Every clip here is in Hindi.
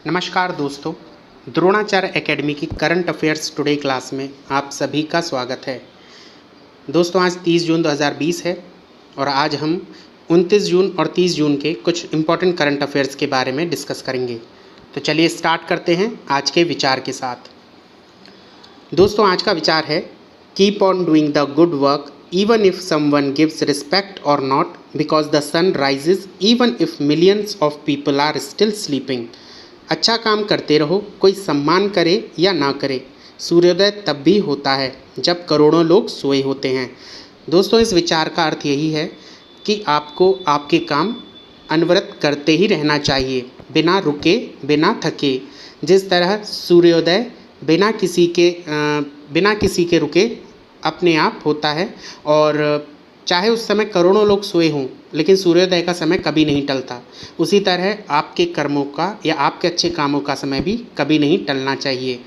नमस्कार दोस्तों, द्रोणाचार्य एकेडमी की करंट अफेयर्स टुडे क्लास में आप सभी का स्वागत है। दोस्तों, आज 30 जून 2020 है और आज हम 29 जून और 30 जून के कुछ इम्पॉर्टेंट करंट अफेयर्स के बारे में डिस्कस करेंगे। तो चलिए स्टार्ट करते हैं आज के विचार के साथ। दोस्तों, आज का विचार है keep on doing the good work even if someone gives respect or not because the sun rises even if millions of people are still sleeping। अच्छा काम करते रहो, कोई सम्मान करे या ना करे, सूर्योदय तब भी होता है जब करोड़ों लोग सोए होते हैं। दोस्तों, इस विचार का अर्थ यही है कि आपको आपके काम अनवरत करते ही रहना चाहिए, बिना रुके बिना थके। जिस तरह सूर्योदय बिना किसी के रुके अपने आप होता है और चाहे उस समय करोड़ों लोग सोए हों लेकिन सूर्योदय का समय कभी नहीं टलता, उसी तरह आपके कर्मों का या आपके अच्छे कामों का समय भी कभी नहीं टलना चाहिए।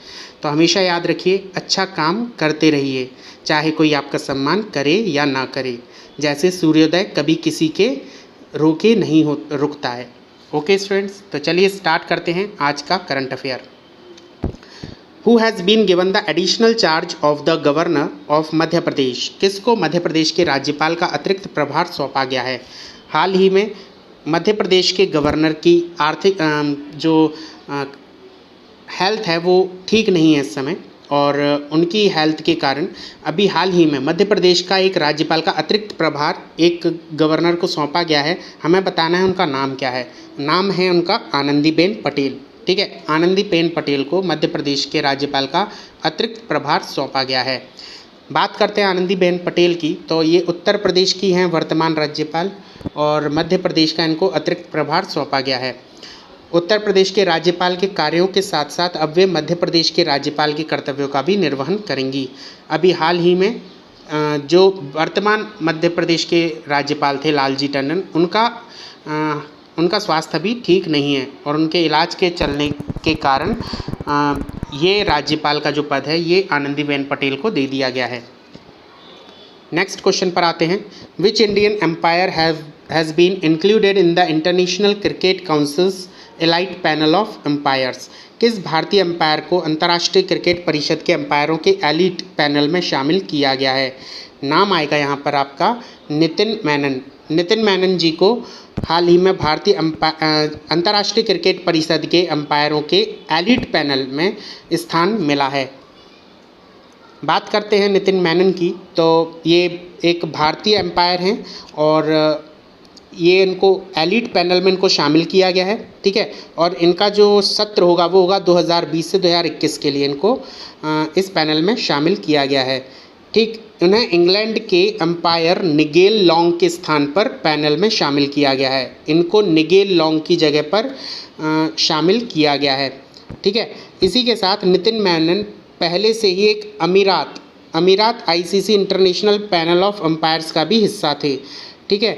तो हमेशा याद रखिए, अच्छा काम करते रहिए, चाहे कोई आपका सम्मान करे या ना करे। जैसे सूर्योदय कभी किसी के रोके नहीं रुकता है। ओके स्टूडेंट्स, तो चलिए स्टार्ट करते हैं आज का current affair. Who has been given the additional charge of the governor of Madhya Pradesh? किसको मध्य प्रदेश के राज्यपाल का अतिरिक्त प्रभार सौंपा गया है? हाल ही में मध्य प्रदेश के गवर्नर की आर्थिक जो हेल्थ है वो ठीक नहीं है इस समय, और उनकी हेल्थ के कारण अभी हाल ही में मध्य प्रदेश का एक राज्यपाल का अतिरिक्त प्रभार एक गवर्नर को सौंपा गया है। हमें बताना है उनका नाम क्या है। नाम है उनका आनंदीबेन पटेल। ठीक है, आनंदीबेन पटेल को मध्य प्रदेश के राज्यपाल का अतिरिक्त प्रभार सौंपा गया है। बात करते हैं आनंदीबेन पटेल की, तो ये उत्तर प्रदेश की हैं वर्तमान राज्यपाल और मध्य प्रदेश का इनको अतिरिक्त प्रभार सौंपा गया है। उत्तर प्रदेश के राज्यपाल के कार्यों के साथ साथ अब वे मध्य प्रदेश के राज्यपाल के कर्तव्यों का भी निर्वहन करेंगी। अभी हाल ही में जो वर्तमान मध्य प्रदेश के राज्यपाल थे लालजी टंडन, उनका स्वास्थ्य भी ठीक नहीं है और उनके इलाज के चलने के कारण ये राज्यपाल का जो पद है ये आनंदीबेन पटेल को दे दिया गया है। नेक्स्ट क्वेश्चन पर आते हैं। Which Indian umpire has been included in the International Cricket Council's elite panel of umpires? किस भारतीय एम्पायर को अंतर्राष्ट्रीय क्रिकेट परिषद के एम्पायरों के एलिट पैनल में शामिल किया गया है? नाम आएगा यहाँ पर आपका नितिन मेनन। नितिन मेनन जी को हाल ही में भारतीय अंतर्राष्ट्रीय क्रिकेट परिषद के एम्पायरों के एलिट पैनल में स्थान मिला है। बात करते हैं नितिन मेनन की, तो ये एक भारतीय एम्पायर हैं और ये इनको एलिट पैनल में इनको शामिल किया गया है। ठीक है, और इनका जो सत्र होगा वो होगा 2020 से 2021 के लिए इनको इस पैनल में शामिल किया गया है। ठीक, उन्हें इंग्लैंड के अंपायर निगेल लॉन्ग के स्थान पर पैनल में शामिल किया गया है। इनको निगेल लॉन्ग की जगह पर शामिल किया गया है। ठीक है, इसी के साथ नितिन मेनन पहले से ही एक अमीरात ICC international panel of umpires का भी हिस्सा थे। ठीक है,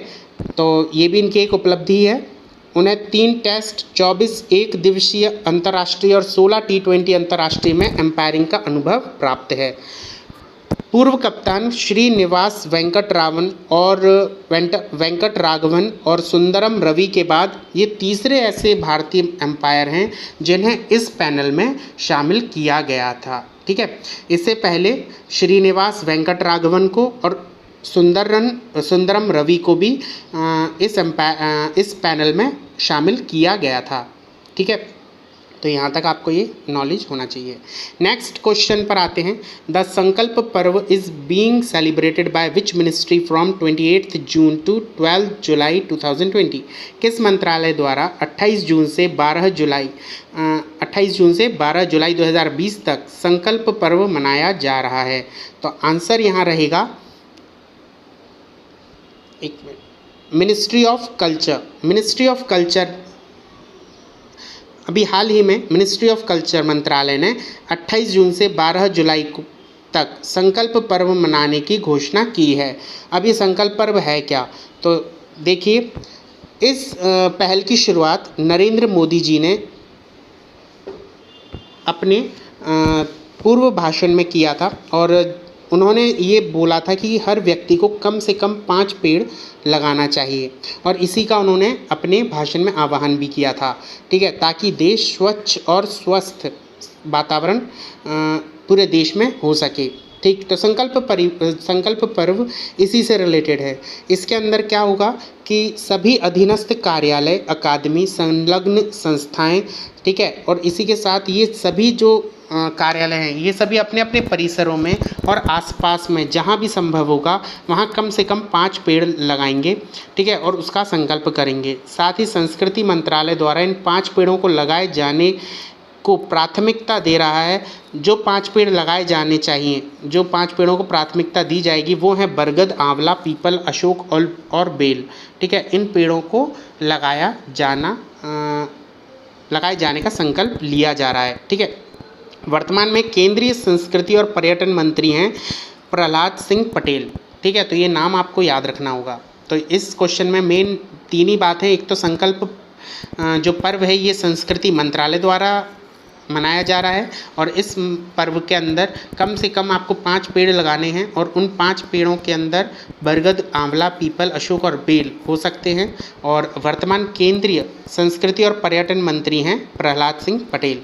तो ये भी इनकी एक उपलब्धि है। उन्हें 3 टेस्ट, 24 एक दिवसीय अंतर्राष्ट्रीय और 16 T20 अंतर्राष्ट्रीय में अंपायरिंग का अनुभव प्राप्त है। पूर्व कप्तान श्रीनिवास वेंकट राघवन और सुंदरम रवि के बाद ये तीसरे ऐसे भारतीय एम्पायर हैं जिन्हें इस पैनल में शामिल किया गया था। ठीक है, इससे पहले श्रीनिवास वेंकट राघवन को और सुंदरम रवि को भी इस पैनल में शामिल किया गया था। ठीक है, तो यहाँ तक आपको ये नॉलेज होना चाहिए। नेक्स्ट क्वेश्चन पर आते हैं। The Sankalp Parv is being celebrated by which ministry from 28 June to 12 July 2020? किस मंत्रालय द्वारा 28 जून से 12 जुलाई 2020 तक संकल्प पर्व मनाया जा रहा है? तो आंसर यहाँ रहेगा, एक मिनट, मिनिस्ट्री ऑफ कल्चर। अभी हाल ही में मिनिस्ट्री ऑफ कल्चर मंत्रालय ने 28 जून से 12 जुलाई तक संकल्प पर्व मनाने की घोषणा की है। अब ये संकल्प पर्व है क्या? तो देखिए, इस पहल की शुरुआत नरेंद्र मोदी जी ने अपने पूर्व भाषण में किया था और उन्होंने ये बोला था कि हर व्यक्ति को कम से कम 5 पेड़ लगाना चाहिए और इसी का उन्होंने अपने भाषण में आह्वान भी किया था, ठीक है, ताकि देश स्वच्छ और स्वस्थ वातावरण पूरे देश में हो सके। ठीक, तो संकल्प पर्व इसी से रिलेटेड है। इसके अंदर क्या होगा कि सभी अधीनस्थ कार्यालय, अकादमी, संलग्न संस्थाएं, ठीक है, और इसी के साथ ये सभी जो कार्यालय हैं ये सभी अपने अपने परिसरों में और आसपास में जहाँ भी संभव होगा वहाँ कम से कम 5 पेड़ लगाएंगे, ठीक है, और उसका संकल्प करेंगे। साथ ही संस्कृति मंत्रालय द्वारा इन 5 पेड़ों को लगाए जाने को प्राथमिकता दे रहा है। जो 5 पेड़ लगाए जाने चाहिए, जो 5 पेड़ों को प्राथमिकता दी जाएगी वो हैं बरगद, आंवला, पीपल, अशोक और बेल, ठीक है। इन पेड़ों को लगाए जाने का संकल्प लिया जा रहा है, ठीक है। वर्तमान में केंद्रीय संस्कृति और पर्यटन मंत्री हैं प्रहलाद सिंह पटेल, ठीक है, तो ये नाम आपको याद रखना होगा। तो इस क्वेश्चन में मेन 3 ही बात है। एक तो संकल्प जो पर्व है ये संस्कृति मंत्रालय द्वारा मनाया जा रहा है और इस पर्व के अंदर कम से कम आपको 5 पेड़ लगाने हैं और उन 5 पेड़ों के अंदर बरगद, आंवला, पीपल, अशोक और बेल हो सकते हैं। और वर्तमान केंद्रीय संस्कृति और पर्यटन मंत्री हैं प्रहलाद सिंह पटेल।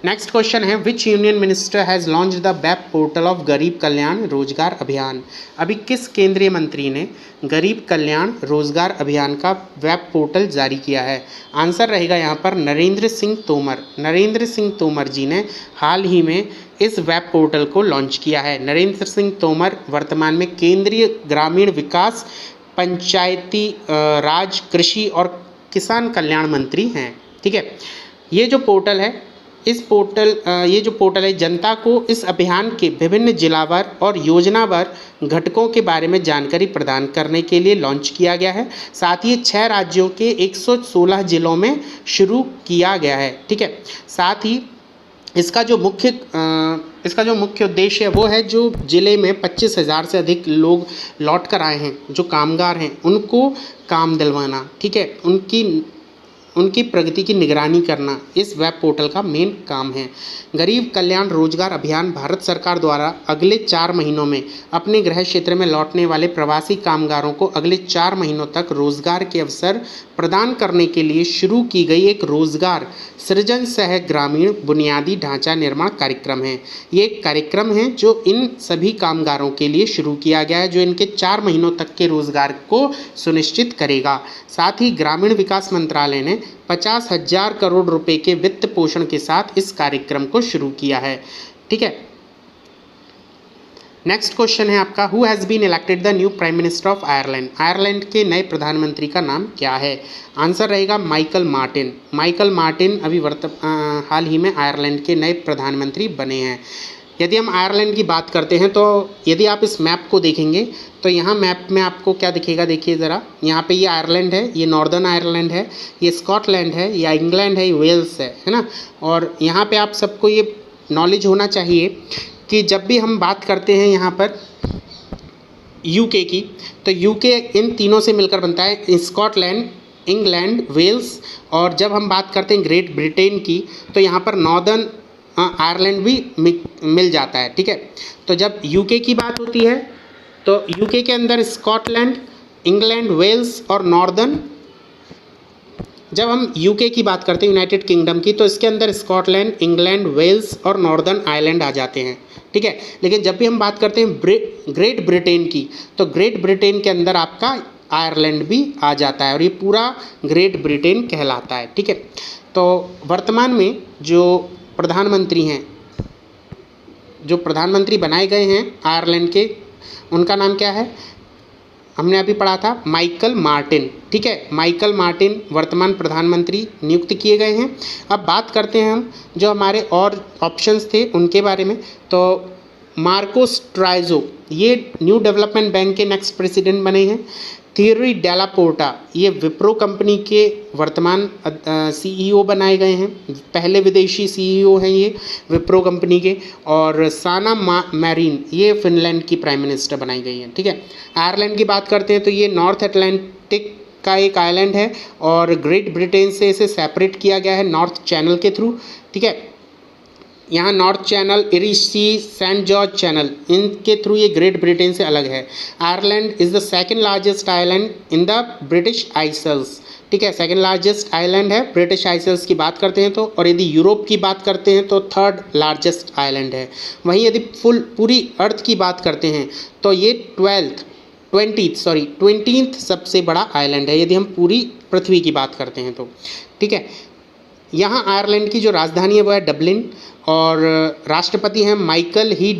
नेक्स्ट क्वेश्चन है विच union minister has launch the web portal of गरीब कल्याण रोजगार अभियान। अभी किस केंद्रीय मंत्री ने गरीब कल्याण रोजगार अभियान का वेब पोर्टल जारी किया है? आंसर रहेगा यहाँ पर नरेंद्र सिंह तोमर। नरेंद्र सिंह तोमर जी ने हाल ही में इस वेब पोर्टल को लॉन्च किया है। नरेंद्र सिंह तोमर वर्तमान में केंद्रीय ग्रामीण विकास, पंचायती राज, कृषि और किसान कल्याण मंत्री हैं, ठीक है। ये जो पोर्टल है जनता को इस अभियान के विभिन्न जिलावार और योजनावार घटकों के बारे में जानकारी प्रदान करने के लिए लॉन्च किया गया है। साथ ही 6 राज्यों के 116 जिलों में शुरू किया गया है, ठीक है। साथ ही इसका जो मुख्य उद्देश्य है वो है जो ज़िले में 25,000 से अधिक लोग लौट कर आए हैं, जो कामगार हैं उनको काम दिलवाना, ठीक है, उनकी प्रगति की निगरानी करना इस वेब पोर्टल का मेन काम है। गरीब कल्याण रोजगार अभियान भारत सरकार द्वारा अगले 4 महीनों में अपने गृह क्षेत्र में लौटने वाले प्रवासी कामगारों को अगले 4 महीनों तक रोजगार के अवसर प्रदान करने के लिए शुरू की गई एक रोजगार सृजन सह ग्रामीण बुनियादी ढांचा निर्माण कार्यक्रम है। ये एक कार्यक्रम है जो इन सभी कामगारों के लिए शुरू किया गया है, जो इनके 4 महीनों तक के रोजगार को सुनिश्चित करेगा। साथ ही ग्रामीण विकास मंत्रालय ने 50,000 करोड़ रुपए के वित्त पोषण के साथ इस कार्यक्रम को शुरू किया है, ठीक है। नेक्स्ट क्वेश्चन है आपका who has been elected the new prime minister of Ireland. Ireland के नए प्रधानमंत्री का नाम क्या है? आंसर रहेगा माइकल मार्टिन। माइकल मार्टिन अभी हाल ही में आयरलैंड के नए प्रधानमंत्री बने हैं। यदि हम आयरलैंड की बात करते हैं तो यदि आप इस मैप को देखेंगे तो यहाँ मैप में आपको क्या दिखेगा, देखिए ज़रा, यहाँ पे ये आयरलैंड है, ये नॉर्दर्न आयरलैंड है, ये स्कॉटलैंड है, या इंग्लैंड है, ये वेल्स है ना। और यहाँ पे आप सबको ये नॉलेज होना चाहिए कि जब भी हम बात करते हैं यहाँ पर यूके की, तो यूके इन तीनों से मिलकर बनता है, स्कॉटलैंड, इंग्लैंड, वेल्स। और जब हम बात करते हैं ग्रेट ब्रिटेन की तो यहाँ पर नॉर्दर्न आयरलैंड भी मिल जाता है, ठीक है। तो जब यूके की बात होती है तो यूके के अंदर स्कॉटलैंड, इंग्लैंड, वेल्स और नॉर्दर्न, जब हम यूके की बात करते हैं यूनाइटेड किंगडम की, तो इसके अंदर स्कॉटलैंड, इंग्लैंड, वेल्स और नॉर्दर्न आयरलैंड आ जाते हैं, ठीक है। लेकिन जब भी हम बात करते हैं ग्रेट ब्रिटेन की, तो ग्रेट ब्रिटेन के अंदर आपका आयरलैंड भी आ जाता है और ये पूरा ग्रेट ब्रिटेन कहलाता है, ठीक है। तो वर्तमान में जो प्रधानमंत्री बनाए गए हैं आयरलैंड के, उनका नाम क्या है? हमने अभी पढ़ा था माइकल मार्टिन, ठीक है। माइकल मार्टिन वर्तमान प्रधानमंत्री नियुक्त किए गए हैं। अब बात करते हैं हम जो हमारे और ऑप्शंस थे उनके बारे में। तो मार्को स्ट्राइजो ये न्यू डेवलपमेंट बैंक के नेक्स्ट प्रेसिडेंट बने हैं। थियरी डेला पोर्टा ये विप्रो कंपनी के वर्तमान सीईओ बनाए गए हैं, पहले विदेशी सीईओ हैं ये विप्रो कंपनी के। और साना मैरिन ये फिनलैंड की प्राइम मिनिस्टर बनाई गई हैं, ठीक है। आयरलैंड की बात करते हैं तो ये नॉर्थ अटलांटिक का एक आइलैंड है और ग्रेट ब्रिटेन से इसे सेपरेट किया गया है नॉर्थ चैनल के थ्रू, ठीक है। यहाँ North Channel, Irish Sea, Saint George Channel, इनके थ्रू ये ग्रेट ब्रिटेन से अलग है। Ireland is the second largest island in the British Isles, ठीक है, सेकंड लार्जेस्ट आइलैंड है ब्रिटिश आइसल्स की बात करते हैं तो। और यदि यूरोप की बात करते हैं तो थर्ड लार्जेस्ट आइलैंड है। वहीं यदि पूरी अर्थ की बात करते हैं तो ये 20th सबसे बड़ा आइलैंड है यदि हम पूरी पृथ्वी की बात करते हैं तो, ठीक है। यहाँ आयरलैंड की जो राजधानी है वो है डबलिन और राष्ट्रपति हैं माइकल डी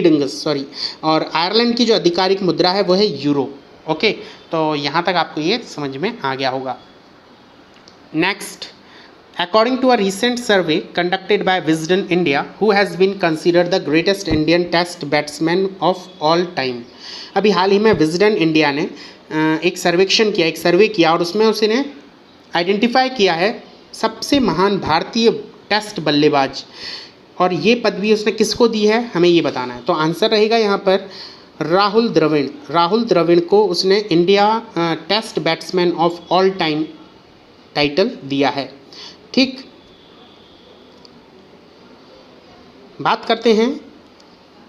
डिंगस, सॉरी। और आयरलैंड की जो आधिकारिक मुद्रा है वो है यूरो। ओके, तो यहाँ तक आपको ये समझ में आ गया होगा। Next, according to a recent survey conducted by Wisden India, who has been considered the greatest Indian test batsman of all time। अभी हाल ही में विजडन इंडिया ने एक सर्वे किया और उसमें उसने आइडेंटिफाई किया है सबसे महान भारतीय टेस्ट बल्लेबाज, और ये पदवी उसने किसको दी है हमें ये बताना है। तो आंसर रहेगा यहाँ पर राहुल द्रविड़ को उसने India test batsman of all time title दिया है, ठीक। बात करते हैं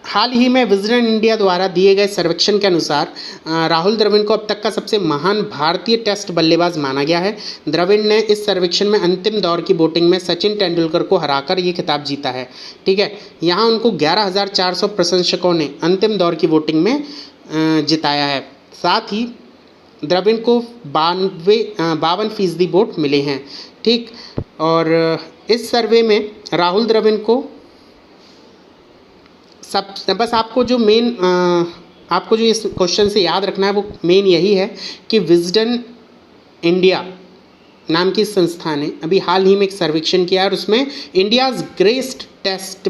हाल ही में विजडन इंडिया द्वारा दिए गए सर्वेक्षण के अनुसार राहुल द्रविड़ को अब तक का सबसे महान भारतीय टेस्ट बल्लेबाज माना गया है। द्रविड़ ने इस सर्वेक्षण में अंतिम दौर की वोटिंग में सचिन तेंदुलकर को हराकर ये खिताब जीता है, ठीक है। यहाँ उनको 11,400 प्रशंसकों ने अंतिम दौर की वोटिंग में जिताया है। साथ ही द्रविड़ को 52% वोट मिले हैं, ठीक। और इस सर्वे में राहुल द्रविड़ को बस आपको जो इस क्वेश्चन से याद रखना है वो मेन यही है कि विजडन इंडिया नाम की संस्था ने अभी हाल ही में एक सर्वेक्षण किया और उसमें इंडियाज़ ग्रेटेस्ट टेस्ट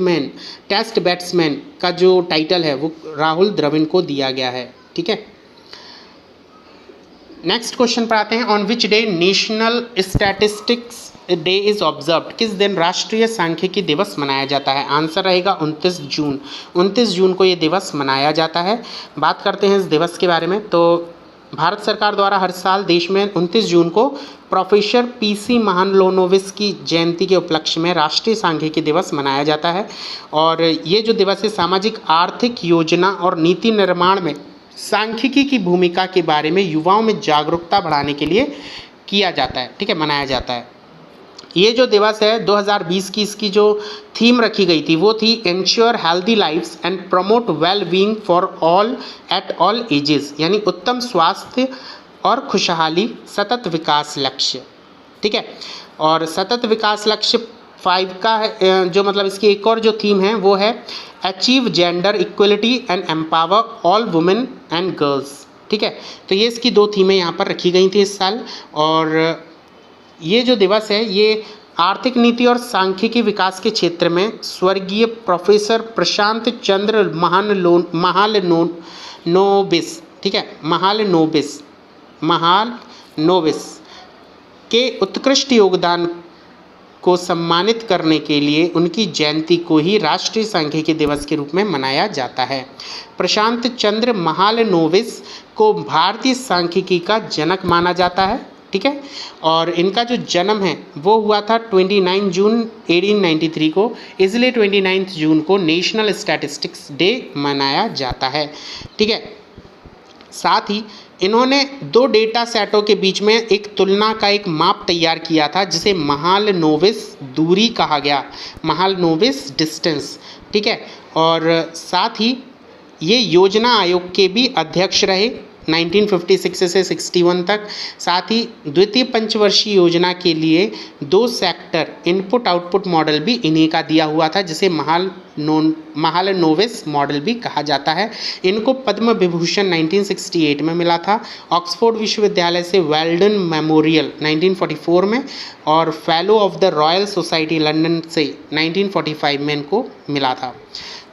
बैट्समैन का जो टाइटल है वो राहुल द्रविड़ को दिया गया है, ठीक है। नेक्स्ट क्वेश्चन पर आते हैं। On which day national statistics day is observed, किस दिन राष्ट्रीय सांख्यिकी दिवस मनाया जाता है। आंसर रहेगा 29 जून को ये दिवस मनाया जाता है। बात करते हैं इस दिवस के बारे में तो भारत सरकार द्वारा हर साल देश में 29 जून को प्रोफेसर पीसी महालनोबिस की जयंती के उपलक्ष्य में राष्ट्रीय सांख्यिकी दिवस मनाया जाता है। और ये जो दिवस है सामाजिक आर्थिक योजना और नीति निर्माण में सांख्यिकी की भूमिका के बारे में युवाओं में जागरूकता बढ़ाने के लिए किया जाता है, ठीक है, मनाया जाता है। ये जो दिवस है 2020 की इसकी जो थीम रखी गई थी वो थी ensure healthy lives and promote well being for all at all ages, यानी उत्तम स्वास्थ्य और खुशहाली सतत विकास लक्ष्य, ठीक है। और सतत विकास लक्ष्य 5 का है जो मतलब इसकी एक और जो थीम है वो है achieve gender equality and empower all women and girls, ठीक है। तो ये इसकी 2 थीमें यहाँ पर रखी गई थी इस साल। और ये जो दिवस है ये आर्थिक नीति और सांख्यिकी विकास के क्षेत्र में स्वर्गीय प्रोफेसर प्रशांत चंद्र महालनोबिस, ठीक है, महालनोबिस के उत्कृष्ट योगदान को सम्मानित करने के लिए उनकी जयंती को ही राष्ट्रीय सांख्यिकी दिवस के रूप में मनाया जाता है। प्रशांत चंद्र महालनोबिस को भारतीय सांख्यिकी का जनक माना जाता है, ठीक है। और इनका जो जन्म है वो हुआ था 29 जून 1893 को, इसलिए 29 जून को नेशनल स्टैटिस्टिक्स डे मनाया जाता है, ठीक है। साथ ही इन्होंने 2 डेटा सेटों के बीच में एक तुलना का एक माप तैयार किया था जिसे महालनोबिस दूरी कहा गया, महालनोबिस डिस्टेंस, ठीक है। और साथ ही ये योजना आयोग के भी अध्यक्ष रहे 1956 से 61 तक। साथ ही द्वितीय पंचवर्षीय योजना के लिए 2 सेक्टर इनपुट आउटपुट मॉडल भी इन्हीं का दिया हुआ था जिसे महालनोबिस मॉडल भी कहा जाता है। इनको पद्म विभूषण 1968 में मिला था, ऑक्सफोर्ड विश्वविद्यालय से वेल्डन मेमोरियल 1944 में और fellow of the royal society London से 1945 में इनको मिला था,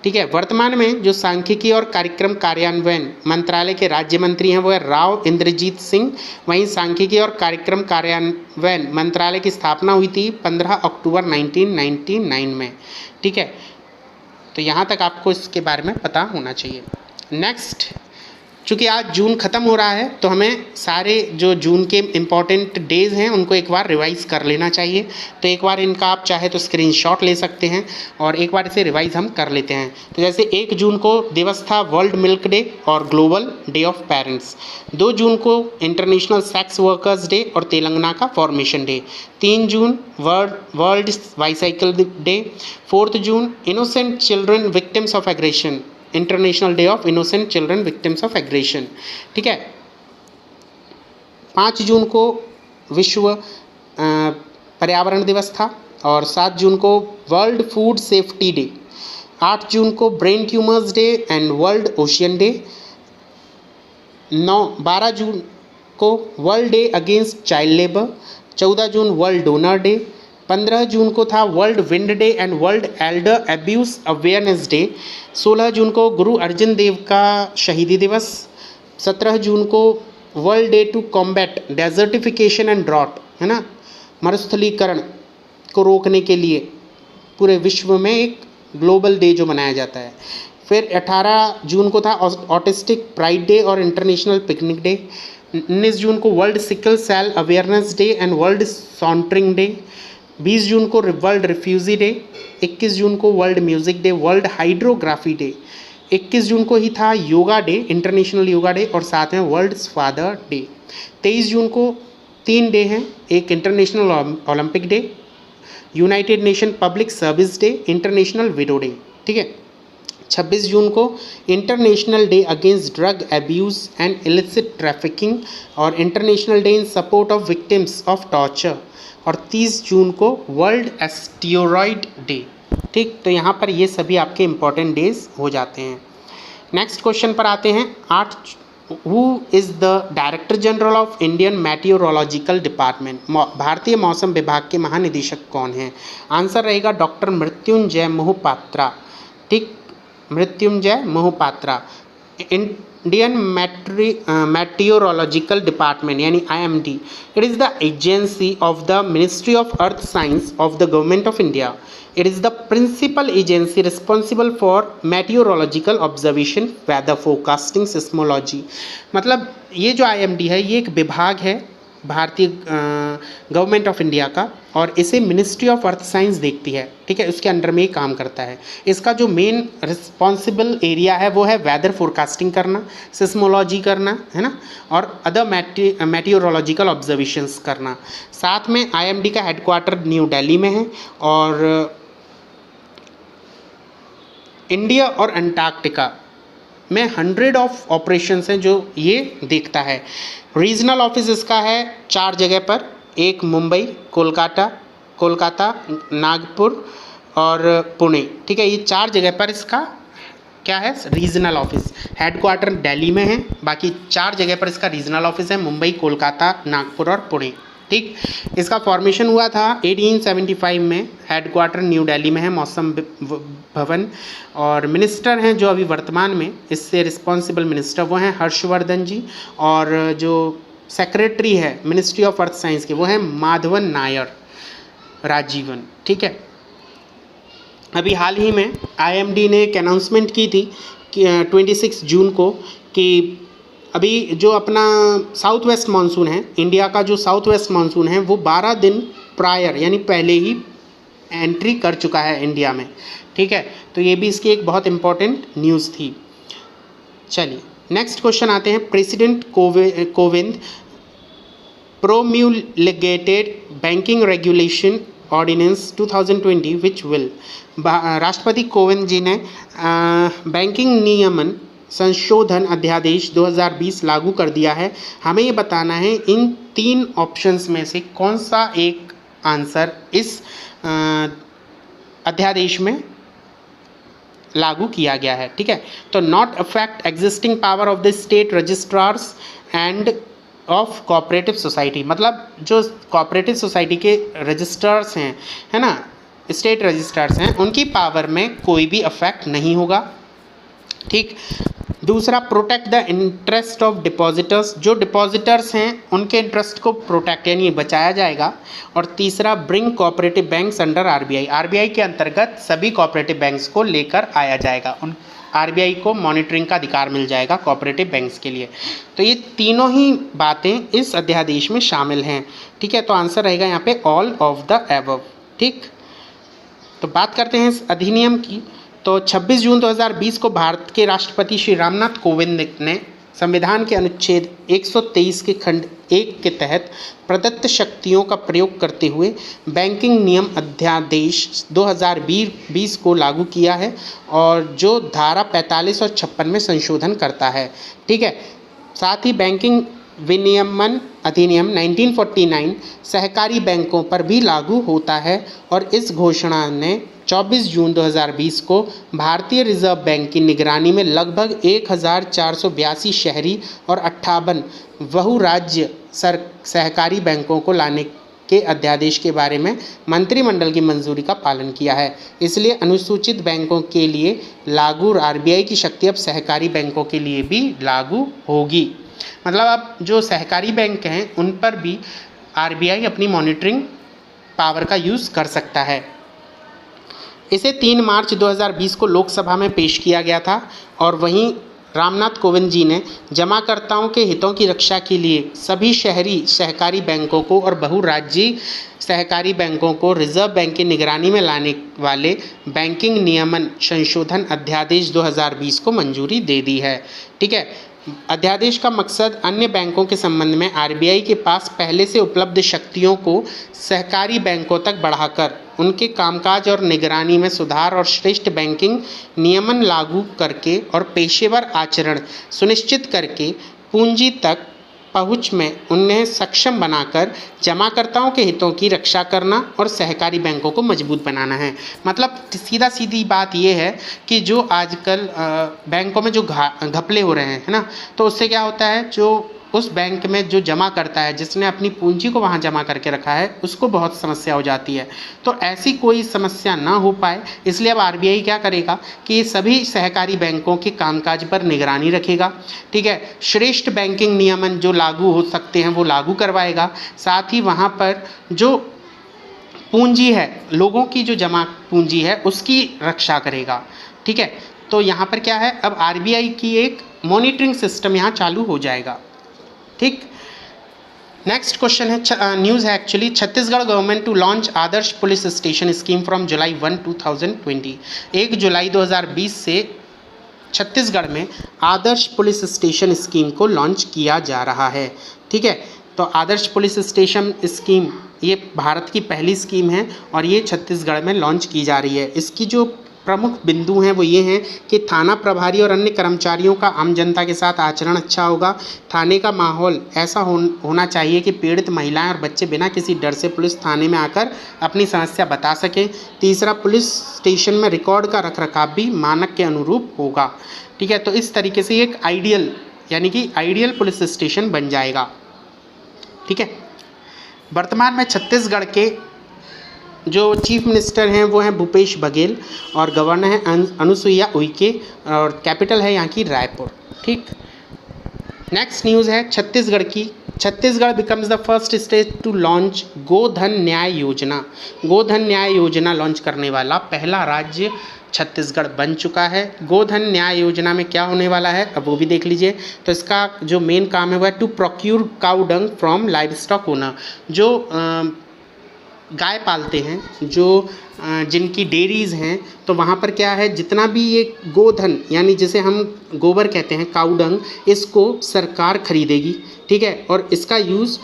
ठीक है। वर्तमान में जो सांख्यिकी और कार्यक्रम कार्यान्वयन मंत्रालय के राज्य मंत्री हैं वो है राव इंद्रजीत सिंह। वहीं सांख्यिकी और कार्यक्रम कार्यान्वयन मंत्रालय की स्थापना हुई थी 15 अक्टूबर 1999 में, ठीक है। तो यहाँ तक आपको इसके बारे में पता होना चाहिए। नेक्स्ट, चूँकि आज जून ख़त्म हो रहा है तो हमें सारे जो जून के इम्पॉर्टेंट डेज़ हैं उनको एक बार रिवाइज़ कर लेना चाहिए। तो एक बार इनका आप चाहे तो स्क्रीनशॉट ले सकते हैं और एक बार इसे रिवाइज़ हम कर लेते हैं। तो जैसे 1 जून को दिवस था वर्ल्ड मिल्क डे और ग्लोबल डे ऑफ पेरेंट्स। 2 जून को इंटरनेशनल सेक्स वर्कर्स डे और तेलंगाना का formation day. 3 June world bicycle day. 4 June innocent children victims of aggression, international day of innocent children victims of aggression. ठीक है। 5 जून को विश्व पर्यावरण दिवस था और 7 जून को वर्ल्ड फूड सेफ्टी डे। 8 जून को brain tumours day and world ocean day. 12 जून को World day against child labour. 14 June world donor day. 15 जून को था world wind day and world Elder abuse awareness day. 16 जून को गुरु अर्जन देव का शहीदी दिवस। 17 जून को World Day to Combat Desertification and Drought, है ना, मरुस्थलीकरण को रोकने के लिए पूरे विश्व में एक ग्लोबल डे जो मनाया जाता है। फिर 18 जून को था ऑटिस्टिक प्राइड डे और इंटरनेशनल पिकनिक डे। 19 जून को World Sickle Cell Awareness Day and World Sauntering Day. 20 जून को वर्ल्ड रिफ्यूजी डे। 21 जून को World Music Day, World Hydrography Day. 21 जून को ही था Yoga Day, International Yoga Day और साथ में वर्ल्ड फादर डे। 23 जून को 3 डे हैं, एक International Olympic Day, United Nation Public Service Day, International Widow Day. ठीक है। 26 जून को International Day Against Drug Abuse and Illicit Trafficking और International Day in Support of Victims of Torture. और 30 जून को वर्ल्ड एस्टेरॉयड डे। ठीक, तो यहाँ पर ये सभी आपके इम्पॉर्टेंट डेज हो जाते हैं। नेक्स्ट क्वेश्चन पर आते हैं। 8 who is the director general of Indian Meteorological department, भारतीय मौसम विभाग के महानिदेशक कौन हैं? आंसर रहेगा डॉक्टर मृत्युंजय मोहपात्रा। ठीक, Mrutyunjay Mohapatra. Indian Meteorological Department यानी IMD, it is the agency of the Ministry of Earth Science of the Government of India. It is the principal agency responsible for meteorological observation, weather forecasting, seismology. मतलब ये जो IMD है ये एक विभाग है भारतीय गवर्नमेंट ऑफ इंडिया का और इसे मिनिस्ट्री ऑफ अर्थ साइंस देखती है। ठीक है, उसके अंडर में ये काम करता है। इसका जो मेन रिस्पॉन्सिबल एरिया है वो है वेदर फोरकास्टिंग करना, सिस्मोलॉजी करना, है ना, और अदर मेटियोरोलॉजिकल ऑब्जर्वेशंस करना। साथ में IMD का हेडक्वार्टर न्यू दिल्ली में है और इंडिया और अंटार्कटिका में 100 ऑफ ऑपरेशंस हैं जो ये देखता है। रीजनल ऑफिस इसका है 4 जगह पर, एक मुंबई, कोलकाता, नागपुर और पुणे। ठीक है, ये 4 जगह पर इसका क्या है, रीजनल ऑफिस। हेडक्वार्टर दिल्ली में है, बाकी 4 जगह पर इसका रीजनल ऑफिस है, मुंबई, कोलकाता, नागपुर और पुणे। ठीक, इसका फॉर्मेशन हुआ था 1875 में। हेडक्वार्टर न्यू दिल्ली में है, मौसम भवन। और मिनिस्टर हैं जो अभी वर्तमान में इससे रिस्पॉन्सिबल मिनिस्टर वो हैं हर्षवर्धन जी, और जो सेक्रेटरी है मिनिस्ट्री ऑफ अर्थ साइंस के वो हैं माधवन नायर राजीवन। ठीक है, अभी हाल ही में IMD ने एक अनाउंसमेंट की थी कि 26 जून को कि अभी जो अपना साउथ वेस्ट मानसून है, इंडिया का जो साउथ वेस्ट मानसून है वो 12 दिन प्रायर यानी पहले ही एंट्री कर चुका है इंडिया में। ठीक है, तो ये भी इसकी एक बहुत इम्पॉर्टेंट न्यूज़ थी। चलिए नेक्स्ट क्वेश्चन आते हैं। President Kovind promulgated Banking Regulation Ordinance 2020 which will, राष्ट्रपति कोविंद जी ने बैंकिंग नियमन संशोधन अध्यादेश 2020 लागू कर दिया है। हमें ये बताना है इन 3 ऑप्शंस में से कौन सा एक आंसर इस अध्यादेश में लागू किया गया है। ठीक है, तो not affect existing power of the state registrars end of cooperative society, मतलब जो कोऑपरेटिव सोसाइटी के रजिस्ट्रार्स हैं, है ना, स्टेट रजिस्ट्रार्स हैं, उनकी पावर में कोई भी अफेक्ट नहीं होगा। ठीक, दूसरा, protect the interest of depositors, जो डिपॉजिटर्स हैं उनके इंटरेस्ट को प्रोटेक्ट यानी बचाया जाएगा। और तीसरा, bring cooperative banks under RBI, RBI के अंतर्गत सभी कोऑपरेटिव बैंक्स को लेकर आया जाएगा, उन आरबीआई को मॉनिटरिंग का अधिकार मिल जाएगा कोऑपरेटिव बैंक्स के लिए। तो ये तीनों ही बातें इस अध्यादेश में शामिल हैं। ठीक है, तो आंसर रहेगा यहाँ पे ऑल ऑफ द एबव। ठीक, तो बात करते हैं इस अधिनियम की। तो 26 जून 2020 को भारत के राष्ट्रपति श्री रामनाथ कोविंद ने संविधान के अनुच्छेद 123 के खंड 1 के तहत प्रदत्त शक्तियों का प्रयोग करते हुए बैंकिंग नियम अध्यादेश 2020 को लागू किया है, और जो धारा 45 और 56 में संशोधन करता है। ठीक है, साथ ही बैंकिंग विनियमन अधिनियम 1949 सहकारी बैंकों पर भी लागू होता है, और इस घोषणा ने 24 जून 2020 को भारतीय रिजर्व बैंक की निगरानी में लगभग 1482 शहरी और 58 बहुराज्य सहकारी बैंकों को लाने के अध्यादेश के बारे में मंत्रिमंडल की मंजूरी का पालन किया है। इसलिए अनुसूचित बैंकों के लिए लागू आरबीआई की शक्ति अब सहकारी बैंकों के लिए भी लागू होगी। मतलब अब जो सहकारी बैंक हैं उन पर भी आरबीआई अपनी मॉनिटरिंग पावर का यूज़ कर सकता है। इसे 3 मार्च 2020 को लोकसभा में पेश किया गया था, और वहीं रामनाथ कोविंद जी ने जमाकर्ताओं के हितों की रक्षा के लिए सभी शहरी सहकारी बैंकों को और बहुराज्यीय सहकारी बैंकों को रिजर्व बैंक की निगरानी में लाने वाले बैंकिंग नियमन संशोधन अध्यादेश 2020 को मंजूरी दे दी है। ठीक है, अध्यादेश का मकसद अन्य बैंकों के संबंध में आरबीआई के पास पहले से उपलब्ध शक्तियों को सहकारी बैंकों तक बढ़ाकर उनके कामकाज और निगरानी में सुधार और श्रेष्ठ बैंकिंग नियमन लागू करके और पेशेवर आचरण सुनिश्चित करके पूंजी तक पहुंच में उन्हें सक्षम बनाकर जमाकर्ताओं के हितों की रक्षा करना और सहकारी बैंकों को मजबूत बनाना है। मतलब सीधा सीधी बात यह है कि जो आजकल बैंकों में जो घपले हो रहे हैं, है ना, तो उससे क्या होता है, जो उस बैंक में जो जमा करता है, जिसने अपनी पूंजी को वहाँ जमा करके रखा है, उसको बहुत समस्या हो जाती है। तो ऐसी कोई समस्या ना हो पाए, इसलिए अब आरबीआई क्या करेगा कि सभी सहकारी बैंकों के कामकाज पर निगरानी रखेगा। ठीक है, श्रेष्ठ बैंकिंग नियमन जो लागू हो सकते हैं वो लागू करवाएगा। साथ ही वहाँ पर जो पूंजी है, लोगों की जो जमा पूंजी है, उसकी रक्षा करेगा। ठीक है, तो यहाँ पर क्या है, अब आरबीआई की एक मॉनिटरिंग सिस्टम यहाँ चालू हो जाएगा। ठीक, नेक्स्ट क्वेश्चन है, न्यूज़ है actually, Chhattisgarh government to launch Adarsh police station scheme from July 1, 2020। 1 जुलाई 2020 से छत्तीसगढ़ में आदर्श पुलिस स्टेशन स्कीम को लॉन्च किया जा रहा है। ठीक है, तो आदर्श पुलिस स्टेशन स्कीम ये भारत की पहली स्कीम है और ये छत्तीसगढ़ में लॉन्च की जा रही है। इसकी जो प्रमुख बिंदु हैं वो ये हैं कि थाना प्रभारी और अन्य कर्मचारियों का आम जनता के साथ आचरण अच्छा होगा। थाने का माहौल ऐसा होना चाहिए कि पीड़ित महिलाएं और बच्चे बिना किसी डर से पुलिस थाने में आकर अपनी समस्या बता सकें। तीसरा, पुलिस स्टेशन में रिकॉर्ड का रखरखाव भी मानक के अनुरूप होगा। ठीक है, तो इस तरीके से एक आइडियल यानी कि आइडियल पुलिस स्टेशन बन जाएगा। ठीक है, वर्तमान में छत्तीसगढ़ के जो चीफ मिनिस्टर हैं वो हैं भूपेश बघेल और गवर्नर हैं अनुसुईया उइके और कैपिटल है यहाँ की रायपुर। ठीक, नेक्स्ट न्यूज़ है छत्तीसगढ़ की। Chhattisgarh becomes the first state to launch Godhan Nyay Yojana. गोधन न्याय योजना लॉन्च करने वाला पहला राज्य छत्तीसगढ़ बन चुका है। गोधन न्याय योजना में क्या होने वाला है अब वो भी देख लीजिए। तो इसका जो मेन काम है वो है to procure cow dung from livestock owner. जो गाय पालते हैं, जो जिनकी डेयरीज़ हैं, तो वहाँ पर क्या है, जितना भी ये गोधन यानी जिसे हम गोबर कहते हैं, काउ डंग, इसको सरकार खरीदेगी। ठीक है, और इसका यूज़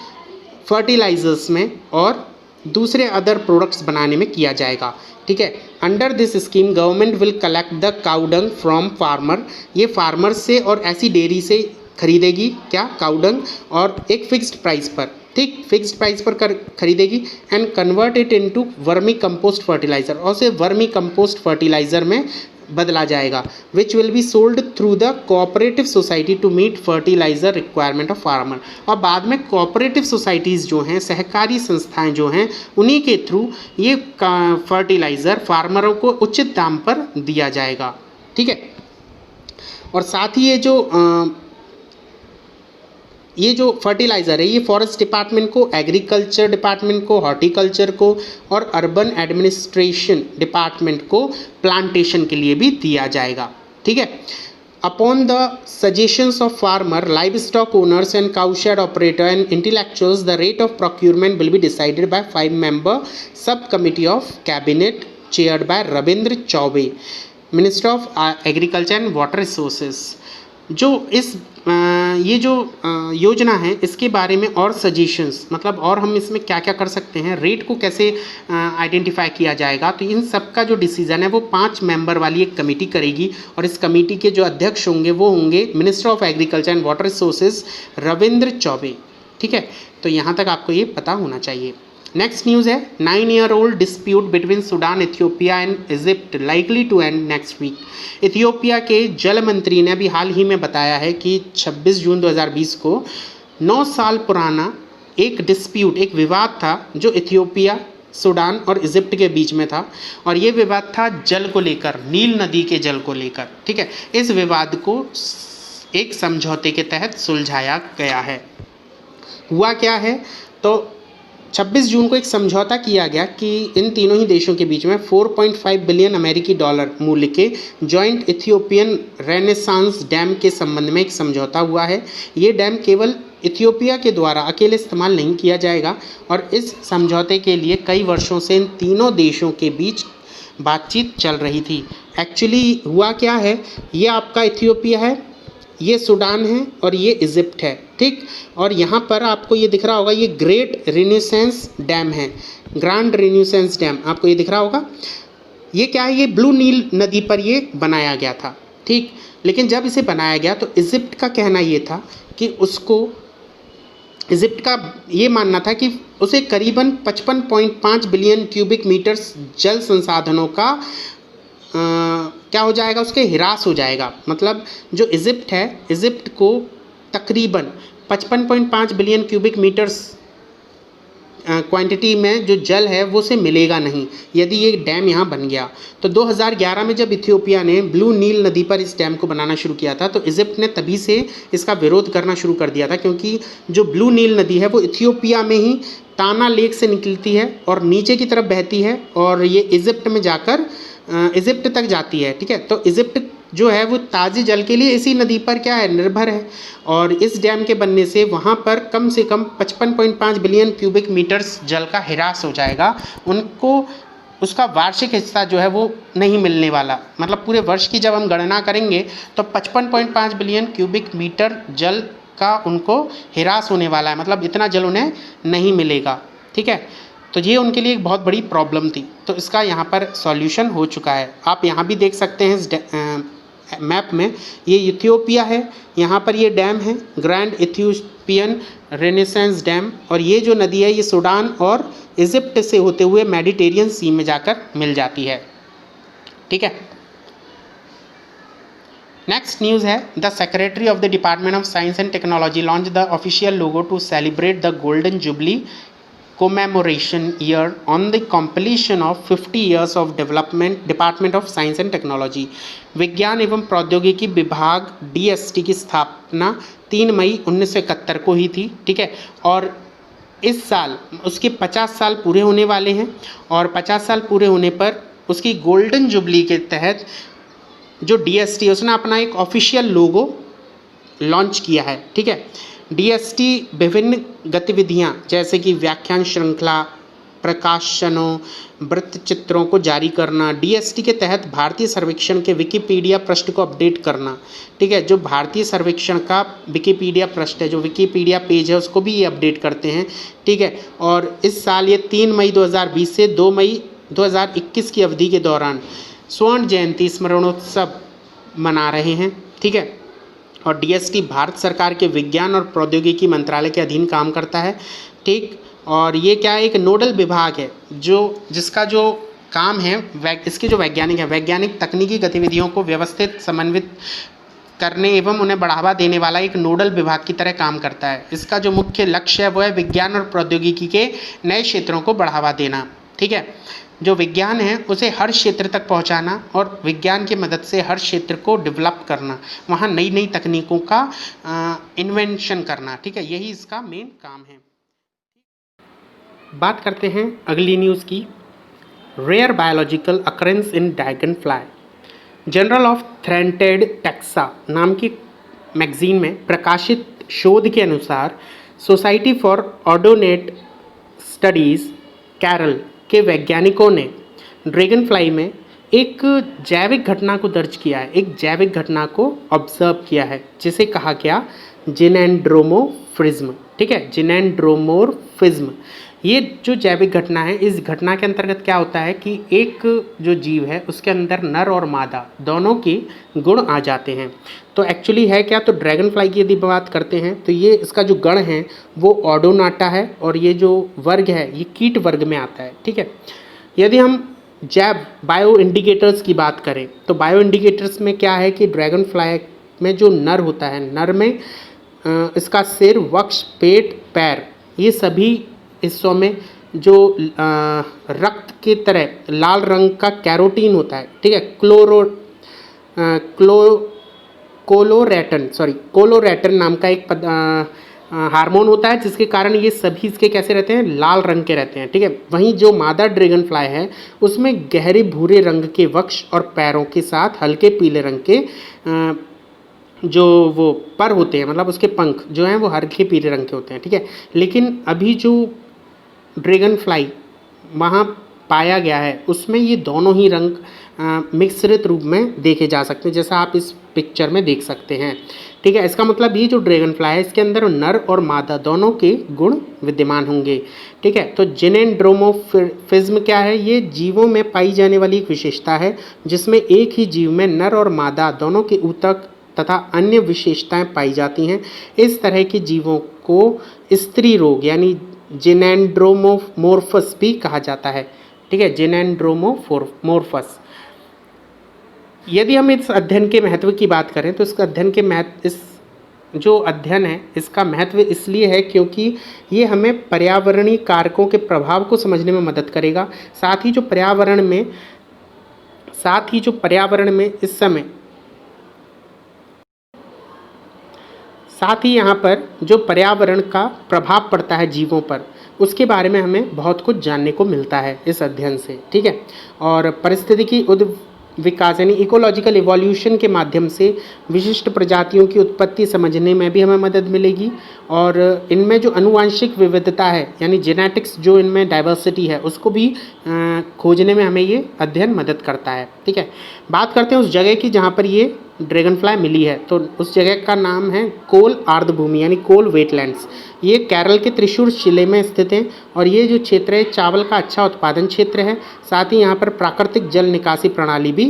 फर्टिलाइजर्स में और दूसरे अदर प्रोडक्ट्स बनाने में किया जाएगा। ठीक है, under this scheme government will collect the cow dung from farmer. ये फार्मर से और ऐसी डेयरी से खरीदेगी क्या, काउ डंग, और एक फिक्स्ड प्राइस पर। ठीक, फिक्स्ड प्राइस पर खरीदेगी and convert it into vermicompost fertiliser, और उसे वर्मी कंपोस्ट फर्टिलाइज़र में बदला जाएगा, which will be sold through the cooperative society to meet fertiliser requirement of farmer. और बाद में कोऑपरेटिव सोसाइटीज़ जो हैं, सहकारी संस्थाएं जो हैं, उन्हीं के थ्रू ये फर्टिलाइज़र फार्मरों को उचित दाम पर दिया जाएगा। ठीक है, और साथ ही ये जो फर्टिलाइज़र है ये फॉरेस्ट डिपार्टमेंट को, एग्रीकल्चर डिपार्टमेंट को, हॉर्टिकल्चर को और अर्बन एडमिनिस्ट्रेशन डिपार्टमेंट को प्लांटेशन के लिए भी दिया जाएगा। ठीक है। Upon the suggestions of farmer, livestock owners and cowshed operator and intellectuals, the rate of procurement will be decided by 5-member subcommittee of cabinet chaired by Ravindra Chaube, Minister of Agriculture and Water Resources। जो ये जो योजना है इसके बारे में और सजेशंस, मतलब और हम इसमें क्या क्या कर सकते हैं, रेट को कैसे आइडेंटिफाई किया जाएगा, तो इन सब का जो डिसीजन है वो 5 मेंबर वाली एक कमेटी करेगी और इस कमेटी के जो अध्यक्ष होंगे वो होंगे minister of agriculture and water resources Ravindra Choubey. ठीक है, तो यहाँ तक आपको ये पता होना चाहिए। नेक्स्ट न्यूज़ है 9-year-old dispute between Sudan, Ethiopia and Egypt likely to end next week. Ethiopia के जल मंत्री ने अभी हाल ही में बताया है कि 26 जून 2020 को 9 साल पुराना एक डिस्प्यूट, एक विवाद था जो इथियोपिया, सूडान और इजिप्ट के बीच में था, और ये विवाद था जल को लेकर, नील नदी के जल को लेकर। ठीक है, इस विवाद को एक समझौते के तहत सुलझाया गया है। हुआ क्या है, तो 26 जून को एक समझौता किया गया कि इन तीनों ही देशों के बीच में 4.5 बिलियन अमेरिकी डॉलर मूल्य के जॉइंट इथियोपियन रेनेसांस डैम के संबंध में एक समझौता हुआ है। ये डैम केवल इथियोपिया के द्वारा अकेले इस्तेमाल नहीं किया जाएगा और इस समझौते के लिए कई वर्षों से इन तीनों देशों के बीच बातचीत चल रही थी। एक्चुअली हुआ क्या है, ये आपका इथियोपिया है, ये सूडान है और ये इजिप्ट है। ठीक, और यहाँ पर आपको ये दिख रहा होगा, ये ग्रेट रेनेसांस डैम है, ग्रैंड रेनेसांस डैम आपको ये दिख रहा होगा। ये क्या है, ये ब्लू नील नदी पर ये बनाया गया था। ठीक, लेकिन जब इसे बनाया गया तो इजिप्ट का कहना ये था कि उसको, इजिप्ट का ये मानना था कि उसे करीबन 55.5 बिलियन क्यूबिक मीटर्स जल संसाधनों का क्या हो जाएगा, उसके हिरास हो जाएगा। मतलब जो इजिप्ट है, इजिप्ट को तकरीबन 55.5 बिलियन क्यूबिक मीटर्स क्वांटिटी में जो जल है वो से मिलेगा नहीं यदि ये डैम यहाँ बन गया। तो 2011 में जब इथियोपिया ने ब्लू नील नदी पर इस डैम को बनाना शुरू किया था तो इजिप्ट ने तभी से इसका विरोध करना शुरू कर दिया था, क्योंकि जो ब्लू नील नदी है वो इथियोपिया में ही ताना लेक से निकलती है और नीचे की तरफ बहती है और ये इजिप्ट में जाकर इजिप्ट तक जाती है। ठीक है, तो इजिप्ट जो है वो ताज़ी जल के लिए इसी नदी पर क्या है, निर्भर है, और इस डैम के बनने से वहाँ पर कम से कम 55.5 बिलियन क्यूबिक मीटर्स जल का हिरास हो जाएगा। उनको उसका वार्षिक हिस्सा जो है वो नहीं मिलने वाला, मतलब पूरे वर्ष की जब हम गणना करेंगे तो 55.5 बिलियन क्यूबिक मीटर जल का उनको हिरास होने वाला है, मतलब इतना जल उन्हें नहीं मिलेगा। ठीक है, तो ये उनके लिए एक बहुत बड़ी प्रॉब्लम थी, तो इसका यहाँ पर सॉल्यूशन हो चुका है। आप यहाँ भी देख सकते हैं इस मैप में, ये इथियोपिया है, यहाँ पर ये डैम है ग्रैंड इथियोपियन रेनेसांस डैम, और ये जो नदी है ये सूडान और इजिप्ट से होते हुए मेडिटेरियन सी में जाकर मिल जाती है। ठीक है, नेक्स्ट न्यूज़ है the secretary of the Department of Science and Technology launch the official logo to celebrate the golden jubilee commemoration year on the completion of 50 years of development Department of Science and Technology। विज्ञान एवं प्रौद्योगिकी विभाग DST की स्थापना 3 मई 1971 को ही थी। ठीक है, और इस साल उसके 50 साल पूरे होने वाले हैं और 50 साल पूरे होने पर उसकी गोल्डन जुबली के तहत जो DST उसने अपना एक ऑफिशियल लोगो लॉन्च किया है। ठीक है, DST विभिन्न गतिविधियां जैसे कि व्याख्यान श्रृंखला, प्रकाशनों, वृत्तचित्रों को जारी करना, DST के तहत भारतीय सर्वेक्षण के विकिपीडिया पृष्ठ को अपडेट करना। ठीक है, जो भारतीय सर्वेक्षण का विकिपीडिया पृष्ठ है, जो विकिपीडिया पेज है, उसको भी ये अपडेट करते हैं। ठीक है, और इस साल ये 3 मई 2020 से 2 मई 2021 की अवधि के दौरान स्वर्ण जयंती स्मरणोत्सव मना रहे हैं। ठीक है, और DST भारत सरकार के विज्ञान और प्रौद्योगिकी मंत्रालय के अधीन काम करता है। ठीक, और ये क्या है, एक नोडल विभाग है जिसका जो काम है, इसके जो वैज्ञानिक हैं, वैज्ञानिक तकनीकी गतिविधियों को व्यवस्थित, समन्वित करने एवं उन्हें बढ़ावा देने वाला एक नोडल विभाग की तरह काम करता है। इसका जो मुख्य लक्ष्य है वो है विज्ञान और प्रौद्योगिकी के नए क्षेत्रों को बढ़ावा देना। ठीक है, जो विज्ञान है उसे हर क्षेत्र तक पहुंचाना और विज्ञान की मदद से हर क्षेत्र को डेवलप करना, वहाँ नई नई तकनीकों का इन्वेंशन करना। ठीक है, यही इसका मेन काम है। बात करते हैं अगली न्यूज़ की। Rare biological occurrence in dragonfly. Journal of Threatened Taxa नाम की मैगजीन में प्रकाशित शोध के अनुसार Society for Odonate Studies Kerala के वैज्ञानिकों ने ड्रैगन फ्लाई में एक जैविक घटना को दर्ज किया है, एक जैविक घटना को ऑब्जर्व किया है जिसे कहा गया जिनेंड्रोमोर्फिज्म। ठीक है, जिनेंड्रोमोर्फिज्म। ये जो जैविक घटना है, इस घटना के अंतर्गत क्या होता है कि एक जो जीव है उसके अंदर नर और मादा दोनों के गुण आ जाते हैं। तो एक्चुअली है क्या, तो ड्रैगन फ्लाई की यदि बात करते हैं तो ये इसका जो गण है वो ऑडोनाटा है और ये जो वर्ग है ये कीट वर्ग में आता है। ठीक है, यदि हम जैव बायो इंडिकेटर्स की बात करें तो बायो इंडिकेटर्स में क्या है कि ड्रैगन फ्लाई में जो नर होता है, नर में इसका सिर, वक्ष, पेट, पैर, ये सभी हिस्सों में जो रक्त की तरह लाल रंग का कैरोटीन होता है। ठीक है, कोलोरेटन नाम का एक हार्मोन होता है जिसके कारण ये सभी इसके कैसे रहते हैं, लाल रंग के रहते हैं। ठीक है, वहीं जो मादा ड्रैगन फ्लाई है उसमें गहरे भूरे रंग के वक्ष और पैरों के साथ हल्के पीले रंग के जो वो पर होते हैं, मतलब उसके पंख जो हैं वो हल्के पीले रंग के होते हैं। ठीक है, लेकिन अभी जो ड्रैगन फ्लाई वहाँ पाया गया है उसमें ये दोनों ही रंग मिश्रित रूप में देखे जा सकते हैं, जैसा आप इस पिक्चर में देख सकते हैं। ठीक है, इसका मतलब ये जो ड्रैगन फ्लाई है इसके अंदर नर और मादा दोनों के गुण विद्यमान होंगे। ठीक है, तो जिनेंड्रोमोर्फिज्म क्या है, ये जीवों में पाई जाने वाली एक विशेषता है जिसमें एक ही जीव में नर और मादा दोनों के ऊतक तथा अन्य विशेषताएं पाई जाती हैं। इस तरह के जीवों को स्त्री रोग यानी जिनेंड्रोमोर्फस भी कहा जाता है। ठीक है, जिनेंड्रोमोर्फस। यदि हम इस अध्ययन के महत्व की बात करें तो इस अध्ययन के इस जो अध्ययन है इसका महत्व इसलिए है क्योंकि ये हमें पर्यावरणीय कारकों के प्रभाव को समझने में मदद करेगा। साथ ही जो पर्यावरण में इस समय साथ ही यहाँ पर जो पर्यावरण का प्रभाव पड़ता है जीवों पर, उसके बारे में हमें बहुत कुछ जानने को मिलता है इस अध्ययन से। ठीक है, और पारिस्थितिकी विकास यानी इकोलॉजिकल इवोल्यूशन के माध्यम से विशिष्ट प्रजातियों की उत्पत्ति समझने में भी हमें मदद मिलेगी और इनमें जो अनुवांशिक विविधता है यानी जेनेटिक्स, जो इनमें डाइवर्सिटी है उसको भी खोजने में हमें ये अध्ययन मदद करता है। ठीक है, बात करते हैं उस जगह की जहाँ पर ये ड्रैगन फ्लाई मिली है, तो उस जगह का नाम है कोल आर्द्रभूमि यानी कोल वेटलैंड्स। ये केरल के त्रिशूर जिले में स्थित है और ये जो क्षेत्र है चावल का अच्छा उत्पादन क्षेत्र है। साथ ही यहाँ पर प्राकृतिक जल निकासी प्रणाली भी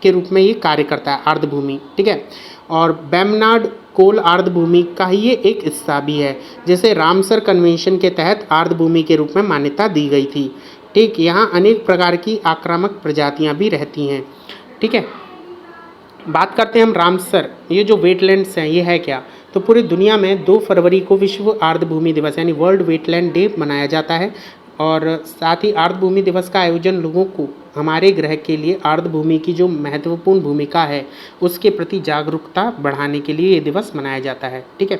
के रूप में ये कार्य करता है, आर्द्रभूमि। ठीक है, और बेमनाड कोल आर्द्रभूमि का ही ये एक हिस्सा भी है जिसे रामसर कन्वेंशन के तहत आर्द्रभूमि के रूप में मान्यता दी गई थी। ठीक, यहाँ अनेक प्रकार की आक्रामक प्रजातियाँ भी रहती हैं। ठीक है, बात करते हैं हम रामसर, ये जो वेटलैंड्स हैं ये है क्या, तो पूरी दुनिया में 2 फरवरी को विश्व आर्द्रभूमि दिवस यानी वर्ल्ड वेटलैंड डे मनाया जाता है। और साथ ही आर्द्रभूमि दिवस का आयोजन लोगों को हमारे ग्रह के लिए आर्द्रभूमि की जो महत्वपूर्ण भूमिका है उसके प्रति जागरूकता बढ़ाने के लिए ये दिवस मनाया जाता है। ठीक है,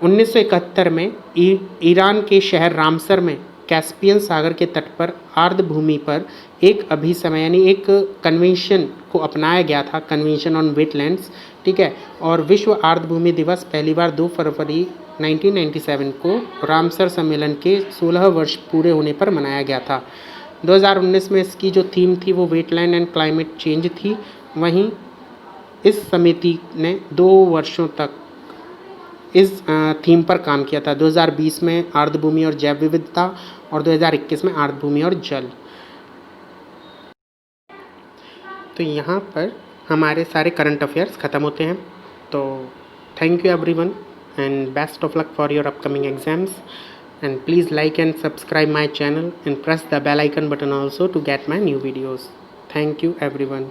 1971 में ईरान के शहर रामसर में कैस्पियन सागर के तट पर आर्द्रभूमि पर एक अभिसमय यानी एक कन्वेंशन को अपनाया गया था, कन्वेंशन ऑन वेटलैंड्स। ठीक है, और विश्व आर्द्रभूमि दिवस पहली बार 2 फरवरी 1997 को रामसर सम्मेलन के 16 वर्ष पूरे होने पर मनाया गया था। 2019 में इसकी जो थीम थी वो वेटलैंड एंड क्लाइमेट चेंज थी। वहीं इस समिति ने 2 वर्षों तक इस थीम पर काम किया था, 2020 में आर्द्रभूमि और जैव विविधता और 2021 में आर्द्रभूमि और जल। तो यहाँ पर हमारे सारे करंट अफेयर्स ख़त्म होते हैं। तो thank you everyone and best of luck for your upcoming exams, and please like and subscribe my channel and press the bell icon button also to get my new videos. Thank you everyone.